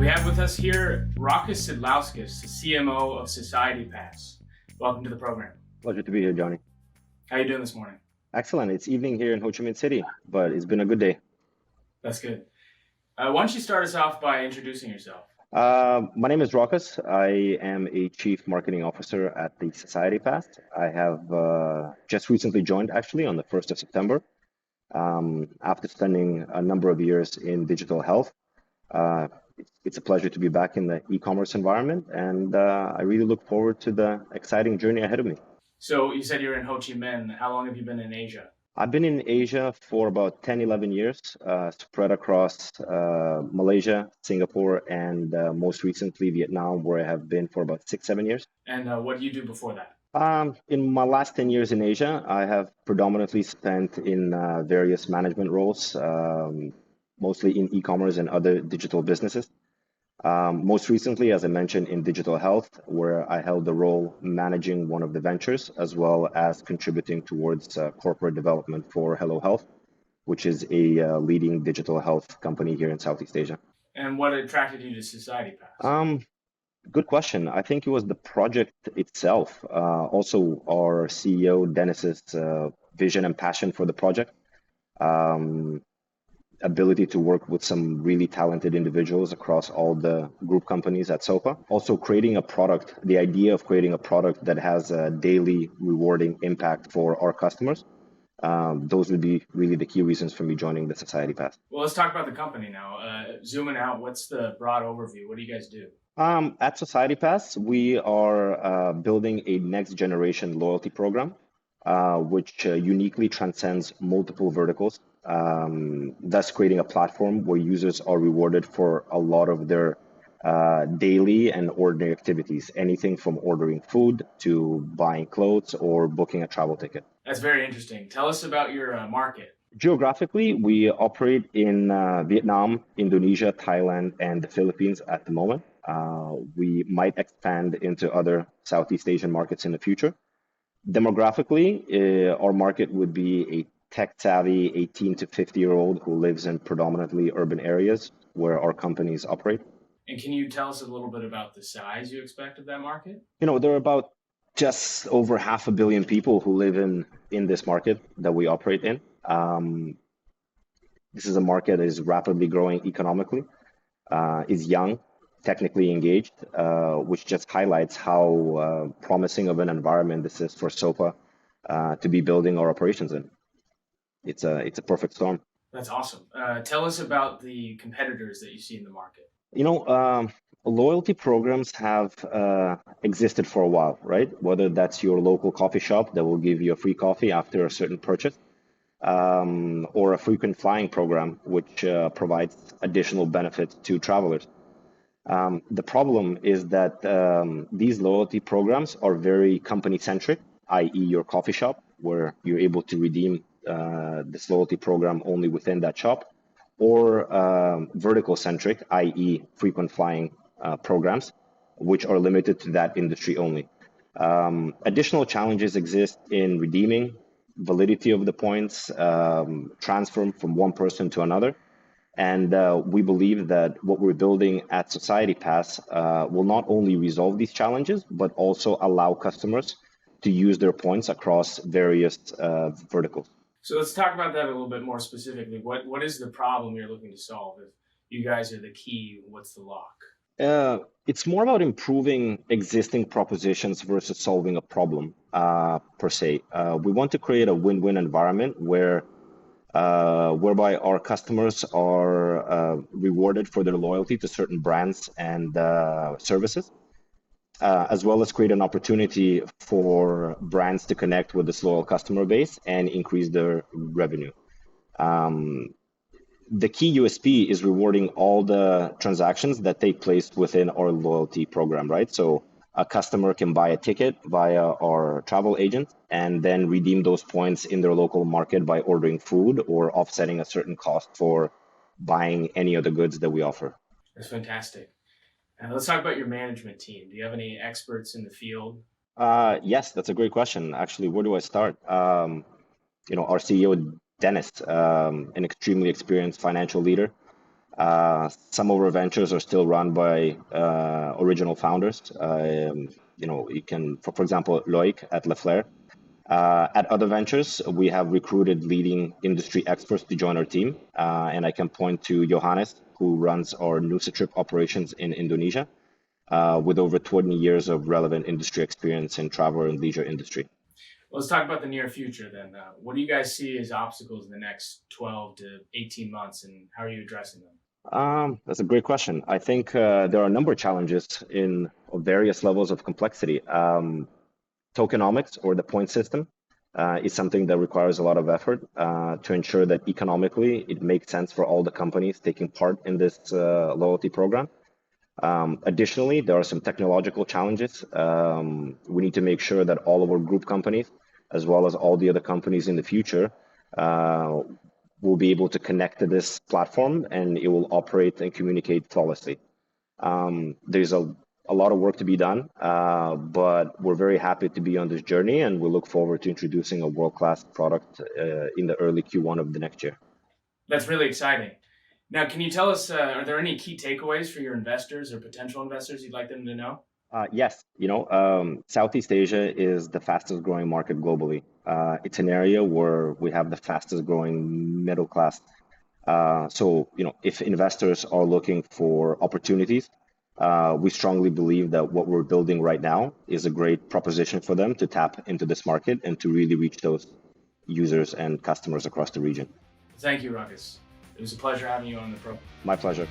We have with us here Rokas Sidlauskas, the CMO of Society Pass. Welcome to the program. Pleasure to be here, Johnny. How are you doing this morning? Excellent. It's evening here in Ho Chi Minh City, but it's been a good day. That's good. Why don't you start us off by introducing yourself? My name is Rokas. I am a Chief Marketing Officer at the Society Pass. I have just recently joined, actually, on the 1st of September, after spending a number of years in digital health. It's a pleasure to be back in the e-commerce environment, and I really look forward to the exciting journey ahead of me. So you said you're in Ho Chi Minh. How long have you been in Asia? I've been in Asia for about 10, 11 years, spread across Malaysia, Singapore, and most recently Vietnam, where I have been for about 6, 7 years. And what do you do before that? In my last 10 years in Asia, I have predominantly spent in various management roles, mostly in e-commerce and other digital businesses. Most recently, as I mentioned, in digital health, where I held the role managing one of the ventures, as well as contributing towards corporate development for Hello Health, which is a leading digital health company here in Southeast Asia. And what attracted you to Society Pass? Good question. I think it was the project itself. Also, our CEO, Dennis's vision and passion for the project. Ability to work with some really talented individuals across all the group companies at SOPA. Also creating a product, the idea of creating a product that has a daily rewarding impact for our customers. Those would be really the key reasons for me joining the Society Pass. Well, let's talk about the company now. Zooming out, what's the broad overview? What do you guys do? At Society Pass, we are building a next generation loyalty program, which uniquely transcends multiple verticals. Thus creating a platform where users are rewarded for a lot of their daily and ordinary activities, anything from ordering food to buying clothes or booking a travel ticket. That's very interesting. Tell us about your market. Geographically, we operate in Vietnam, Indonesia, Thailand, and the Philippines at the moment. We might expand into other Southeast Asian markets in the future. Demographically, our market would be a tech-savvy 18 to 50-year-old who lives in predominantly urban areas where our companies operate. And can you tell us a little bit about the size you expect of that market? There are about just over 500 million people who live in this market that we operate in. This is a market that is rapidly growing economically, is young, technically engaged, which just highlights how promising of an environment this is for SOPA to be building our operations in. It's a perfect storm. That's awesome. Tell us about the competitors that you see in the market. Loyalty programs have existed for a while, right? Whether that's your local coffee shop that will give you a free coffee after a certain purchase, or a frequent flying program, which provides additional benefits to travelers. The problem is that these loyalty programs are very company-centric, i.e. your coffee shop, where you're able to redeem this loyalty program only within that shop, or vertical-centric, i.e. frequent flying programs, which are limited to that industry only. Additional challenges exist in redeeming, validity of the points, transfer from one person to another. And we believe that what we're building at Society Pass will not only resolve these challenges, but also allow customers to use their points across various verticals. So let's talk about that a little bit more specifically. What is the problem you're looking to solve? If you guys are the key, what's the lock? It's more about improving existing propositions versus solving a problem per se. We want to create a win-win environment whereby our customers are rewarded for their loyalty to certain brands and services, as well as create an opportunity for brands to connect with this loyal customer base and increase their revenue. The key USP is rewarding all the transactions that take place within our loyalty program, right? So a customer can buy a ticket via our travel agent and then redeem those points in their local market by ordering food or offsetting a certain cost for buying any of the goods that we offer. That's fantastic. Let's talk about your management team. Do you have any experts in the field? Yes, that's a great question. Actually, where do I start? Our CEO, Dennis, an extremely experienced financial leader, Some of our ventures are still run by original founders. You can, for example, Loic at Leflair. At other ventures, we have recruited leading industry experts to join our team. And I can point to Johannes, who runs our Nusa operations in Indonesia, with over 20 years of relevant industry experience in travel and leisure industry. Let's talk about the near future then. What do you guys see as obstacles in the next 12 to 18 months, and how are you addressing them? That's a great question. I think there are a number of challenges in various levels of complexity. Tokenomics, or the point system, is something that requires a lot of effort to ensure that economically it makes sense for all the companies taking part in this loyalty program. Additionally, there are some technological challenges. We need to make sure that all of our group companies, as well as all the other companies in the future, will be able to connect to this platform, and it will operate and communicate flawlessly. There's a lot of work to be done, but we're very happy to be on this journey, and we look forward to introducing a world-class product in the early Q1 of the next year. That's really exciting. Now, can you tell us, are there any key takeaways for your investors or potential investors you'd like them to know? Yes, Southeast Asia is the fastest growing market globally. It's an area where we have the fastest growing middle class. If investors are looking for opportunities, we strongly believe that what we're building right now is a great proposition for them to tap into this market and to really reach those users and customers across the region. Thank you, Rokas. It was a pleasure having you on the program. My pleasure.